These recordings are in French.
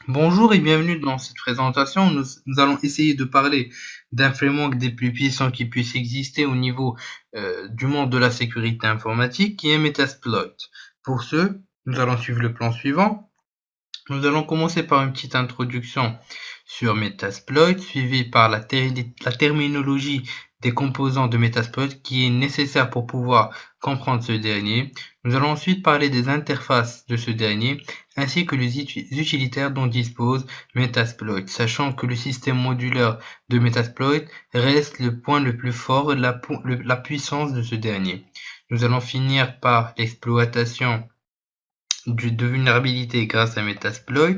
Bonjour et bienvenue dans cette présentation. Nous allons essayer de parler d'un framework des plus puissants qui puisse exister au niveau du monde de la sécurité informatique, qui est Metasploit. Pour ce, nous allons suivre le plan suivant. Nous allons commencer par une petite introduction sur Metasploit, suivie par la terminologie des composants de Metasploit qui est nécessaire pour pouvoir comprendre ce dernier. Nous allons ensuite parler des interfaces de ce dernier, ainsi que les utilitaires dont dispose Metasploit, sachant que le système modulaire de Metasploit reste le point le plus fort, la puissance de ce dernier. Nous allons finir par l'exploitation de vulnérabilité grâce à Metasploit,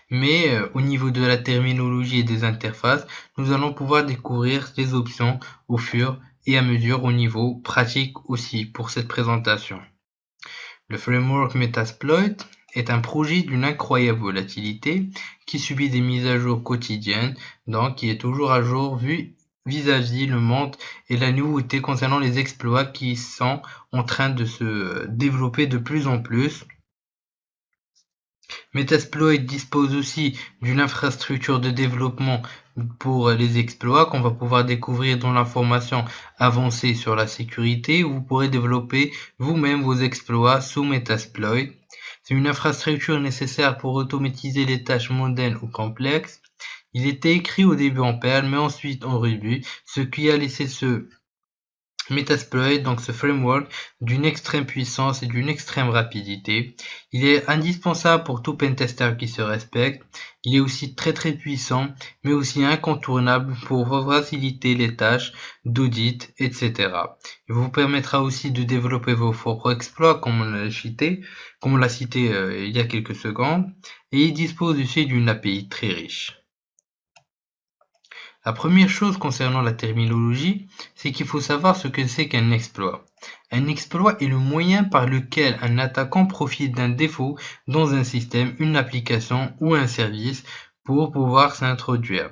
mais au niveau de la terminologie et des interfaces, nous allons pouvoir découvrir les options au fur et à mesure au niveau pratique aussi pour cette présentation. Le framework Metasploit est un projet d'une incroyable volatilité qui subit des mises à jour quotidiennes, donc qui est toujours à jour vis-à-vis le monde et la nouveauté concernant les exploits qui sont en train de se développer de plus en plus. Metasploit dispose aussi d'une infrastructure de développement pour les exploits qu'on va pouvoir découvrir dans la formation avancée sur la sécurité, où vous pourrez développer vous-même vos exploits sous Metasploit. C'est une infrastructure nécessaire pour automatiser les tâches mondaines ou complexes. Il était écrit au début en Perl, mais ensuite en Ruby, ce qui a laissé ce Metasploit, donc ce framework, d'une extrême puissance et d'une extrême rapidité. Il est indispensable pour tout pentester qui se respecte. Il est aussi très puissant, mais aussi incontournable pour faciliter les tâches d'audit, etc. Il vous permettra aussi de développer vos propres exploits, comme on l'a cité il y a quelques secondes, et il dispose aussi d'une API très riche. La première chose concernant la terminologie, c'est qu'il faut savoir ce que c'est qu'un exploit. Un exploit est le moyen par lequel un attaquant profite d'un défaut dans un système, une application ou un service pour pouvoir s'introduire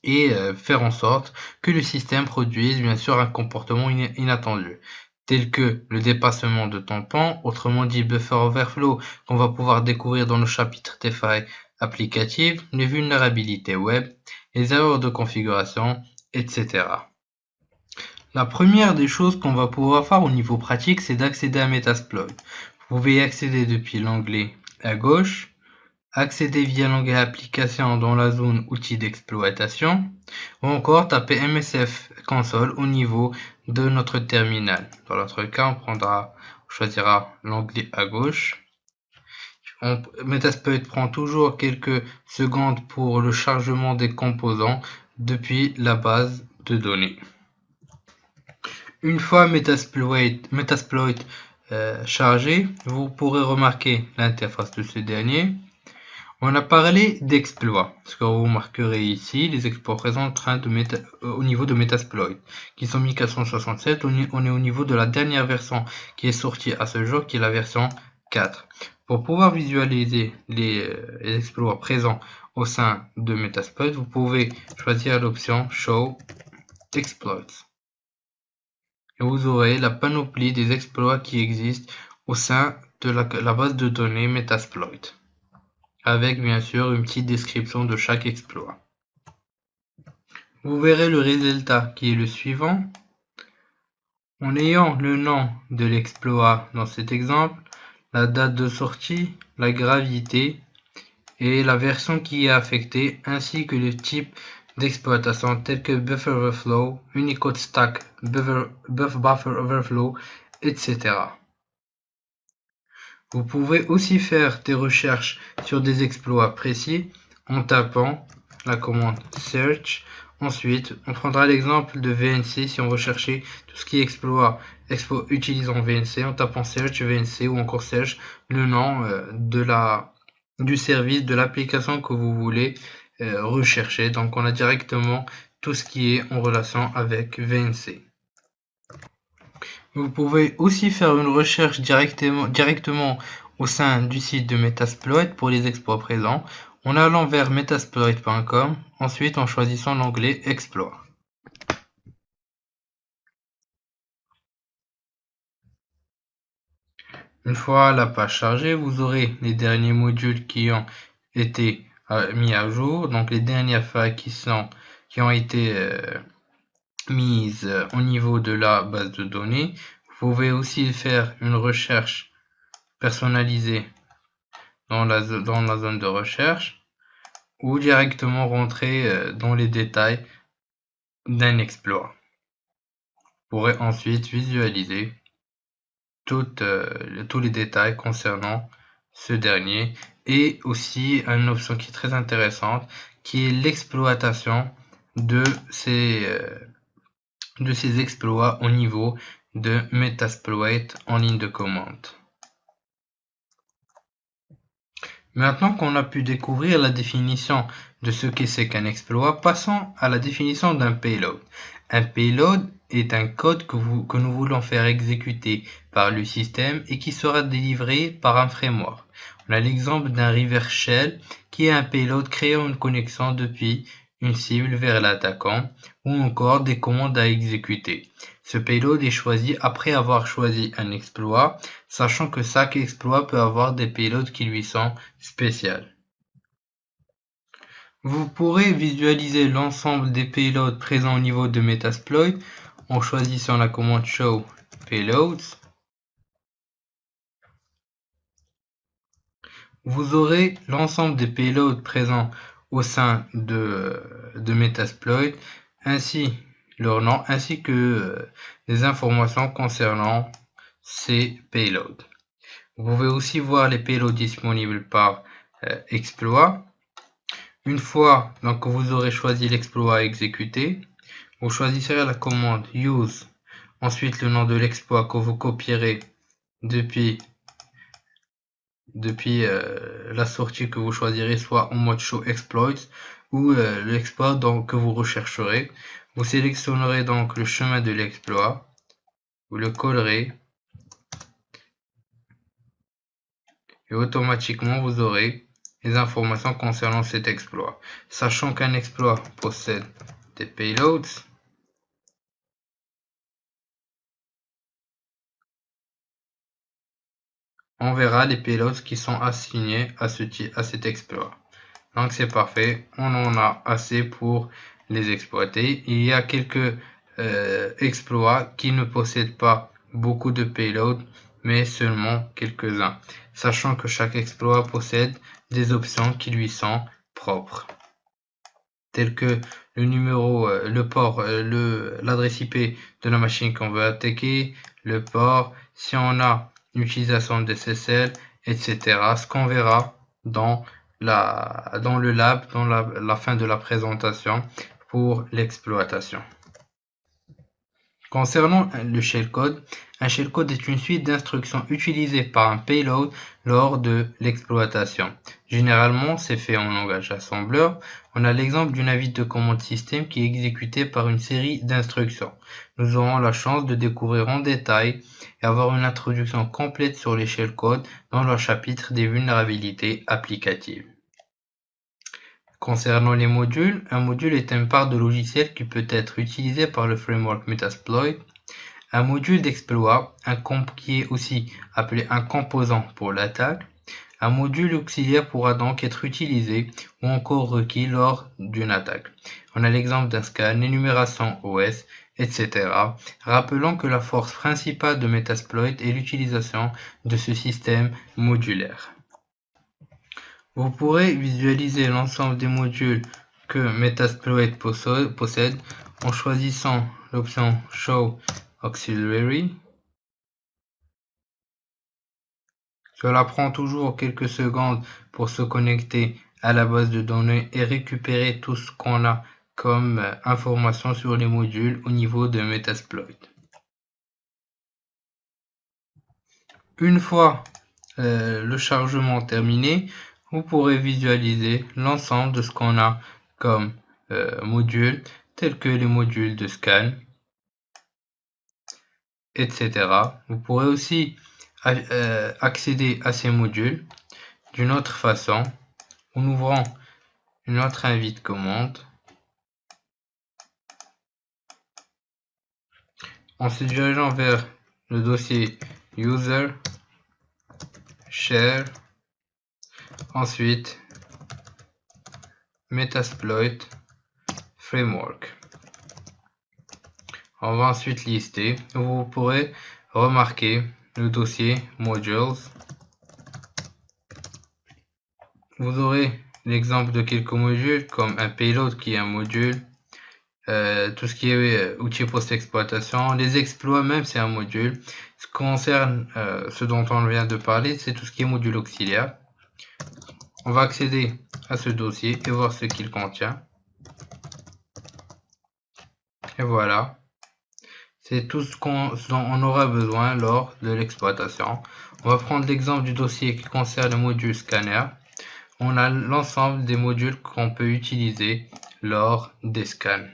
et faire en sorte que le système produise bien sûr un comportement inattendu, tel que le dépassement de tampons, autrement dit buffer overflow, qu'on va pouvoir découvrir dans le chapitre des failles applicatives, les vulnérabilités web, les erreurs de configuration, etc. La première des choses qu'on va pouvoir faire au niveau pratique, c'est d'accéder à Metasploit. Vous pouvez y accéder depuis l'onglet à gauche, accéder via l'onglet application dans la zone outils d'exploitation, ou encore taper MSF console au niveau de notre terminal. Dans notre cas, on choisira l'onglet à gauche. Metasploit prend toujours quelques secondes pour le chargement des composants depuis la base de données. Une fois Metasploit chargé, vous pourrez remarquer l'interface de ce dernier. On a parlé d'exploits, ce que vous remarquerez ici, les exploits présents au niveau de Metasploit, qui sont 1467, on est au niveau de la dernière version qui est sortie à ce jour, qui est la version 4. Pour pouvoir visualiser les exploits présents au sein de Metasploit, vous pouvez choisir l'option Show Exploits. Et vous aurez la panoplie des exploits qui existent au sein de la base de données Metasploit, avec bien sûr une petite description de chaque exploit. Vous verrez le résultat qui est le suivant. En ayant le nom de l'exploit dans cet exemple, la date de sortie, la gravité et la version qui est affectée, ainsi que le type d'exploitation tel que Buffer Overflow, Unicode Stack, Buffer Overflow, etc. Vous pouvez aussi faire des recherches sur des exploits précis en tapant la commande search. Ensuite, on prendra l'exemple de VNC si on veut chercher tout ce qui est exploit utilisant VNC en tapant search VNC ou encore search le nom du service, de l'application que vous voulez rechercher. Donc on a directement tout ce qui est en relation avec VNC. Vous pouvez aussi faire une recherche directement au sein du site de Metasploit pour les exploits présents en allant vers metasploit.com, ensuite en choisissant l'onglet Exploits. Une fois la page chargée, vous aurez les derniers modules qui ont été mis à jour, donc les dernières failles qui ont été mises au niveau de la base de données. Vous pouvez aussi faire une recherche personnalisée dans la zone de recherche ou directement rentrer dans les détails d'un exploit. Vous pourrez ensuite visualiser tous les détails concernant ce dernier et aussi une option qui est très intéressante qui est l'exploitation de ces exploits au niveau de Metasploit en ligne de commande. Maintenant qu'on a pu découvrir la définition de ce que c'est qu'un exploit, passons à la définition d'un payload. Un payload est un code que nous voulons faire exécuter par le système et qui sera délivré par un framework. On a l'exemple d'un reverse shell qui est un payload créant une connexion depuis une cible vers l'attaquant ou encore des commandes à exécuter. Ce payload est choisi après avoir choisi un exploit, sachant que chaque exploit peut avoir des payloads qui lui sont spéciaux. Vous pourrez visualiser l'ensemble des payloads présents au niveau de Metasploit en choisissant la commande show payloads. Vous aurez l'ensemble des payloads présents au sein de Metasploit, ainsi leur nom, ainsi que des informations concernant ces payloads. Vous pouvez aussi voir les payloads disponibles par exploit. Une fois que vous aurez choisi l'exploit à exécuter, vous choisirez la commande use, ensuite le nom de l'exploit que vous copierez depuis la sortie que vous choisirez, soit en mode show exploits ou l'exploit que vous rechercherez. Vous sélectionnerez donc le chemin de l'exploit, vous le collerez et automatiquement vous aurez les informations concernant cet exploit. Sachant qu'un exploit possède des payloads, on verra les payloads qui sont assignés à cet exploit. Donc c'est parfait, on en a assez pour les exploiter. Il y a quelques exploits qui ne possèdent pas beaucoup de payloads, mais seulement quelques-uns, sachant que chaque exploit possède des options qui lui sont propres, telles que le numéro, le port, l'adresse IP de la machine qu'on veut attaquer, le port, si on a une utilisation de SSL, etc. Ce qu'on verra dans le lab, dans la fin de la présentation pour l'exploitation. Concernant le shellcode, un shellcode est une suite d'instructions utilisées par un payload lors de l'exploitation. Généralement, c'est fait en langage assembleur. On a l'exemple d'une invite de commande système qui est exécutée par une série d'instructions. Nous aurons la chance de découvrir en détail et avoir une introduction complète sur les shellcodes dans le chapitre des vulnérabilités applicatives. Concernant les modules, un module est une part de logiciel qui peut être utilisé par le framework Metasploit. Un module d'exploit, qui est aussi appelé un composant pour l'attaque. Un module auxiliaire pourra donc être utilisé ou encore requis lors d'une attaque. On a l'exemple d'un scan, énumération OS, etc. Rappelons que la force principale de Metasploit est l'utilisation de ce système modulaire. Vous pourrez visualiser l'ensemble des modules que Metasploit possède en choisissant l'option Show Auxiliary. Cela prend toujours quelques secondes pour se connecter à la base de données et récupérer tout ce qu'on a comme information sur les modules au niveau de Metasploit. Une fois le chargement terminé, vous pourrez visualiser l'ensemble de ce qu'on a comme modules, tels que les modules de scan, etc. Vous pourrez aussi accéder à ces modules d'une autre façon en ouvrant une autre invite commande, en se dirigeant vers le dossier user, share, ensuite Metasploit Framework. On va ensuite lister. Vous pourrez remarquer le dossier Modules. Vous aurez l'exemple de quelques modules comme un payload qui est un module, tout ce qui est outils post-exploitation, les exploits même c'est un module. Ce qui concerne ce dont on vient de parler, c'est tout ce qui est module auxiliaire. On va accéder à ce dossier et voir ce qu'il contient. Et voilà. C'est tout ce dont on aura besoin lors de l'exploitation. On va prendre l'exemple du dossier qui concerne le module scanner. On a l'ensemble des modules qu'on peut utiliser lors des scans.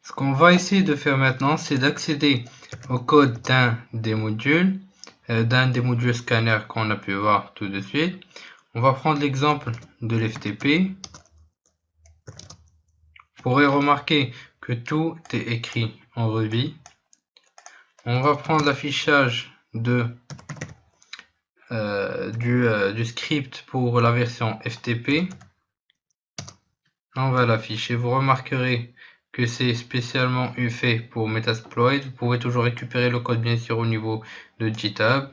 Ce qu'on va essayer de faire maintenant, c'est d'accéder au code d'un des modules scanner qu'on a pu voir tout de suite. On va prendre l'exemple de l'FTP. Vous pourrez remarquer que tout est écrit en revue. On va prendre l'affichage du script pour la version FTP. On va l'afficher. Vous remarquerez que c'est spécialement fait pour Metasploit. Vous pouvez toujours récupérer le code bien sûr au niveau de GitHub.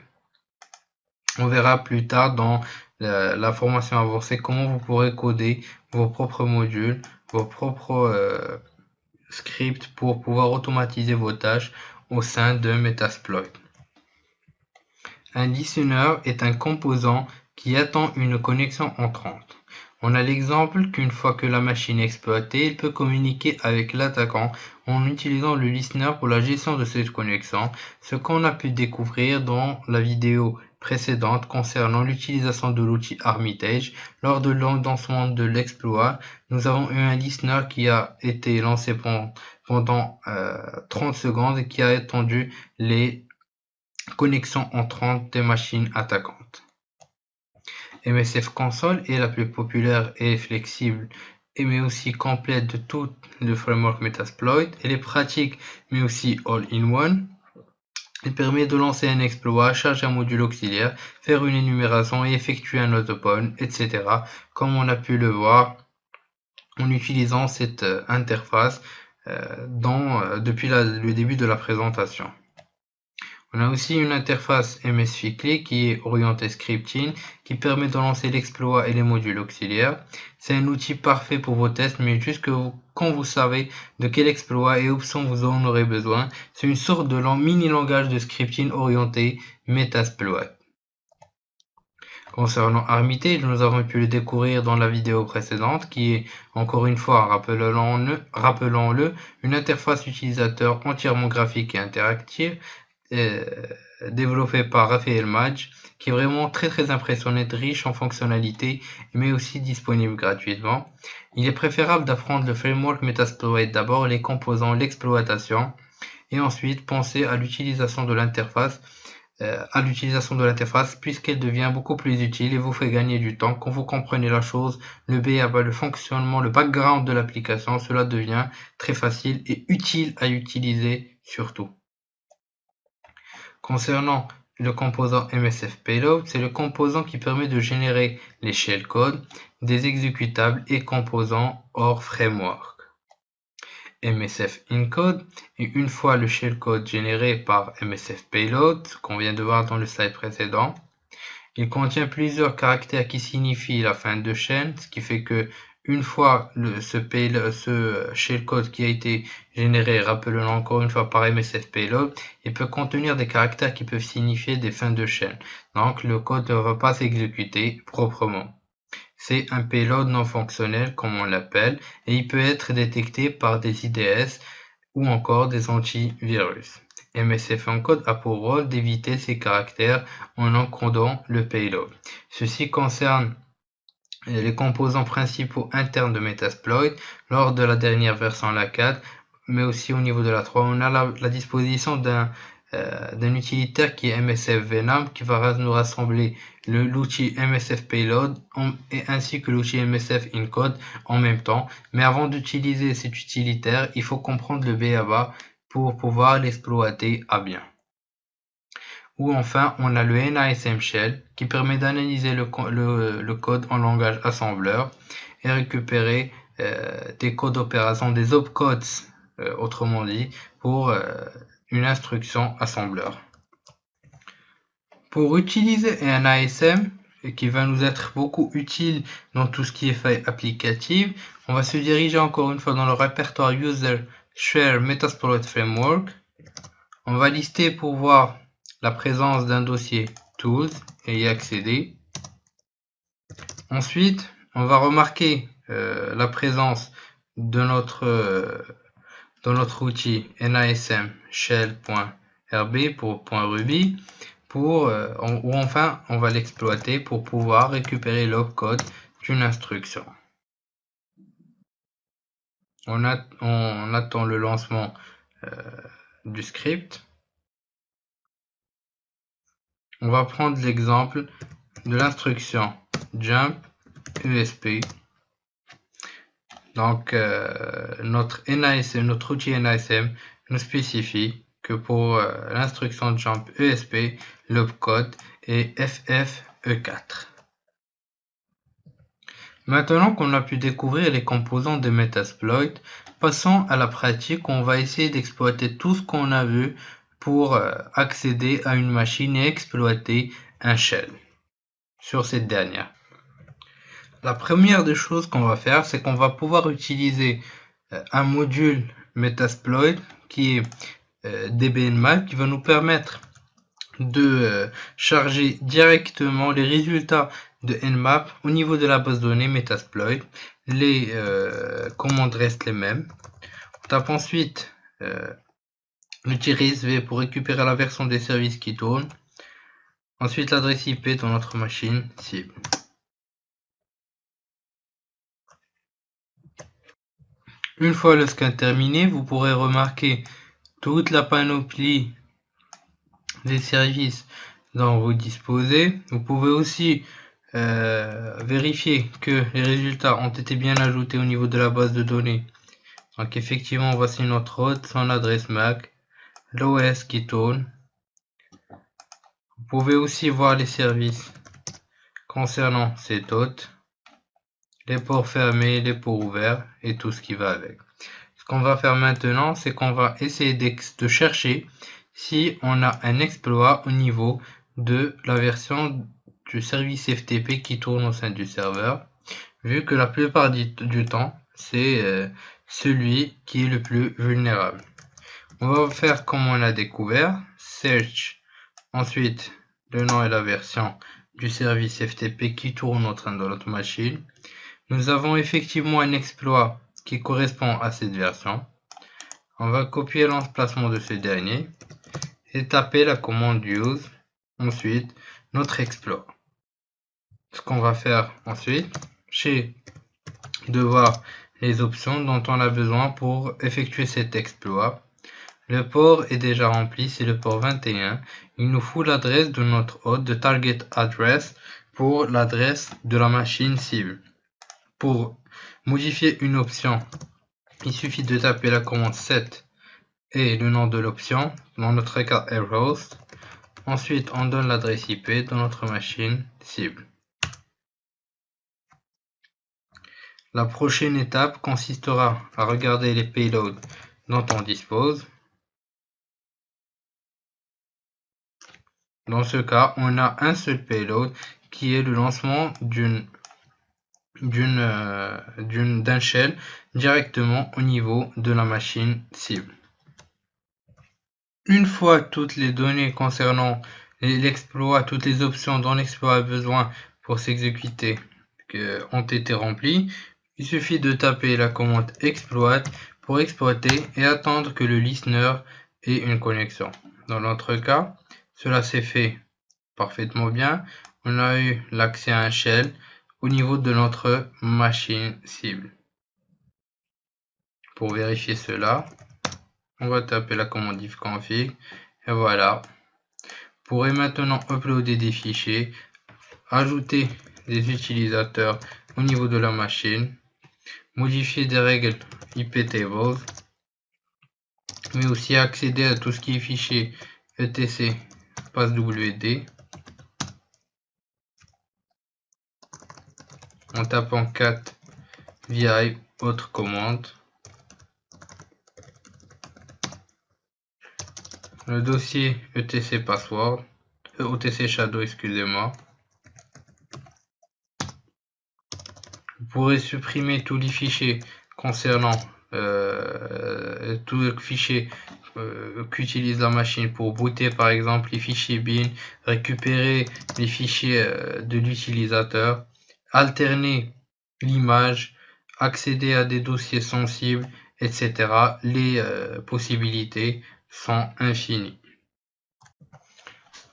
On verra plus tard dans la formation avancée comment vous pourrez coder vos propres modules, vos propres scripts pour pouvoir automatiser vos tâches au sein de Metasploit. Un listener est un composant qui attend une connexion entrante. On a l'exemple qu'une fois que la machine est exploitée, il peut communiquer avec l'attaquant en utilisant le listener pour la gestion de cette connexion, ce qu'on a pu découvrir dans la vidéo précédente concernant l'utilisation de l'outil Armitage. Lors de lancement de l'exploit, nous avons eu un listener qui a été lancé pendant 30 secondes et qui a attendu les connexions entrantes des machines attaquantes. MSF Console est la plus populaire et flexible mais aussi complète de tout le framework Metasploit. Elle est pratique mais aussi all-in-one. Elle permet de lancer un exploit, charger un module auxiliaire, faire une énumération et effectuer un autopon, etc. comme on a pu le voir en utilisant cette interface depuis le début de la présentation. On a aussi une interface MSFICLI qui est orientée scripting, qui permet de lancer l'exploit et les modules auxiliaires. C'est un outil parfait pour vos tests, mais juste quand vous savez de quel exploit et options vous en aurez besoin, c'est une sorte de mini langage de scripting orienté Metasploit. Concernant Armitage, nous avons pu le découvrir dans la vidéo précédente, qui est, encore une fois, rappelons-le, une interface utilisateur entièrement graphique et interactive, développé par Raphaël Madge, qui est vraiment très impressionnante, riche en fonctionnalités, mais aussi disponible gratuitement. Il est préférable d'apprendre le framework Metasploit d'abord, les composants, l'exploitation, et ensuite penser à l'utilisation de l'interface, puisqu'elle devient beaucoup plus utile et vous fait gagner du temps. Quand vous comprenez la chose, le BABA, le fonctionnement, le background de l'application, cela devient très facile et utile à utiliser surtout. Concernant le composant MSF Payload, c'est le composant qui permet de générer les shellcodes, des exécutables et composants hors framework. MSF Encode est une fois le shellcode généré par MSF Payload, qu'on vient de voir dans le slide précédent. Il contient plusieurs caractères qui signifient la fin de chaîne, ce qui fait que une fois ce shellcode qui a été généré, rappelons encore une fois par MSF Payload, il peut contenir des caractères qui peuvent signifier des fins de chaîne. Donc le code ne va pas s'exécuter proprement. C'est un payload non fonctionnel comme on l'appelle et il peut être détecté par des IDS ou encore des antivirus. MSF Encode a pour rôle d'éviter ces caractères en encodant le payload. Ceci concerne les composants principaux internes de Metasploit. Lors de la dernière version, la 4, mais aussi au niveau de la 3, on a la disposition d'un utilitaire qui est MSF Venom qui va nous rassembler l'outil MSF Payload ainsi que l'outil MSF Encode en même temps. Mais avant d'utiliser cet utilitaire, il faut comprendre le BABA pour pouvoir l'exploiter à bien. Ou enfin, on a le NASM Shell qui permet d'analyser le code en langage assembleur et récupérer des codes d'opération, des opcodes, autrement dit, pour une instruction assembleur. Pour utiliser un ASM, et qui va nous être beaucoup utile dans tout ce qui est faille applicative, on va se diriger encore une fois dans le répertoire User Share Metasploit Framework. On va lister pour voir la présence d'un dossier Tools et y accéder. Ensuite, on va remarquer la présence de notre outil NASM shell.rb pour .ruby ou enfin on va l'exploiter pour pouvoir récupérer l'opcode d'une instruction. On attend le lancement du script. On va prendre l'exemple de l'instruction jump ESP. Donc notre outil NASM nous spécifie que pour l'instruction jump ESP, l'opcode est FFE4. Maintenant qu'on a pu découvrir les composants de Metasploit, passons à la pratique. On va essayer d'exploiter tout ce qu'on a vu pour accéder à une machine et exploiter un shell sur cette dernière. La première des choses qu'on va faire, c'est qu'on va pouvoir utiliser un module Metasploit qui est DBNmap, qui va nous permettre de charger directement les résultats de Nmap au niveau de la base de données Metasploit. Les commandes restent les mêmes. On tape ensuite le -sv pour récupérer la version des services qui tournent. Ensuite l'adresse IP de notre machine cible. Une fois le scan terminé, vous pourrez remarquer toute la panoplie des services dont vous disposez. Vous pouvez aussi vérifier que les résultats ont été bien ajoutés au niveau de la base de données. Donc effectivement, voici notre hôte, son adresse MAC, l'OS qui tourne. Vous pouvez aussi voir les services concernant cet hôte, les ports fermés, les ports ouverts et tout ce qui va avec. Ce qu'on va faire maintenant, c'est qu'on va essayer de chercher si on a un exploit au niveau de la version du service FTP qui tourne au sein du serveur, vu que la plupart du temps, c'est celui qui est le plus vulnérable. On va faire comme on a découvert, search, ensuite le nom et la version du service FTP qui tourne au sein de notre machine. Nous avons effectivement un exploit qui correspond à cette version. On va copier l'emplacement de ce dernier et taper la commande use, ensuite notre exploit. Ce qu'on va faire ensuite, c'est de voir les options dont on a besoin pour effectuer cet exploit. Le port est déjà rempli, c'est le port 21. Il nous faut l'adresse de notre hôte, de target address, pour l'adresse de la machine cible. Pour modifier une option, il suffit de taper la commande set et le nom de l'option, dans notre cas airhost. Ensuite, on donne l'adresse IP de notre machine cible. La prochaine étape consistera à regarder les payloads dont on dispose. Dans ce cas, on a un seul payload qui est le lancement d'un shell directement au niveau de la machine cible. Une fois toutes les données concernant l'exploit, toutes les options dont l'exploit a besoin pour s'exécuter ont été remplies, il suffit de taper la commande exploit pour exploiter et attendre que le listener ait une connexion. Dans notre cas, cela s'est fait parfaitement bien. On a eu l'accès à un shell au niveau de notre machine cible. Pour vérifier cela, on va taper la commande ifconfig et voilà. Vous pourrez maintenant uploader des fichiers, ajouter des utilisateurs au niveau de la machine, modifier des règles iptables, mais aussi accéder à tout ce qui est fichier etc passe WD en tapant cat vi autre commande. Le dossier etc password, etc shadow, excusez-moi. Vous pourrez supprimer tous les fichiers concernant tous les fichiers qu'utilise la machine pour booter, par exemple les fichiers bin, récupérer les fichiers de l'utilisateur, alterner l'image, accéder à des dossiers sensibles, etc. Les possibilités sont infinies.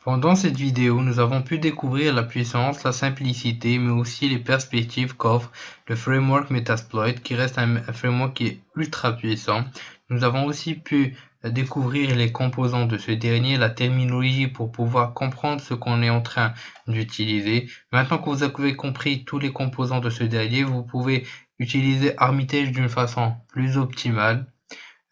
Pendant cette vidéo, nous avons pu découvrir la puissance, la simplicité, mais aussi les perspectives qu'offre le framework Metasploit, qui reste un framework qui est ultra puissant. Nous avons aussi pu découvrir les composants de ce dernier, la terminologie pour pouvoir comprendre ce qu'on est en train d'utiliser. Maintenant que vous avez compris tous les composants de ce dernier, vous pouvez utiliser Armitage d'une façon plus optimale.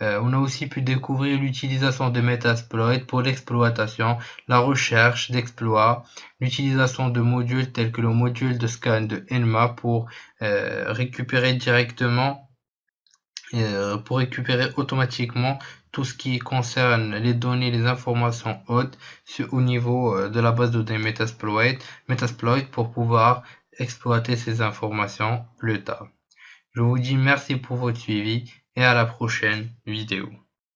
On a aussi pu découvrir l'utilisation de Metasploit pour l'exploitation, la recherche d'exploits, l'utilisation de modules tels que le module de scan de Enma pour récupérer directement, pour récupérer automatiquement tout ce qui concerne les données, les informations hautes au niveau de la base de données Metasploit pour pouvoir exploiter ces informations plus tard. Je vous dis merci pour votre suivi et à la prochaine vidéo.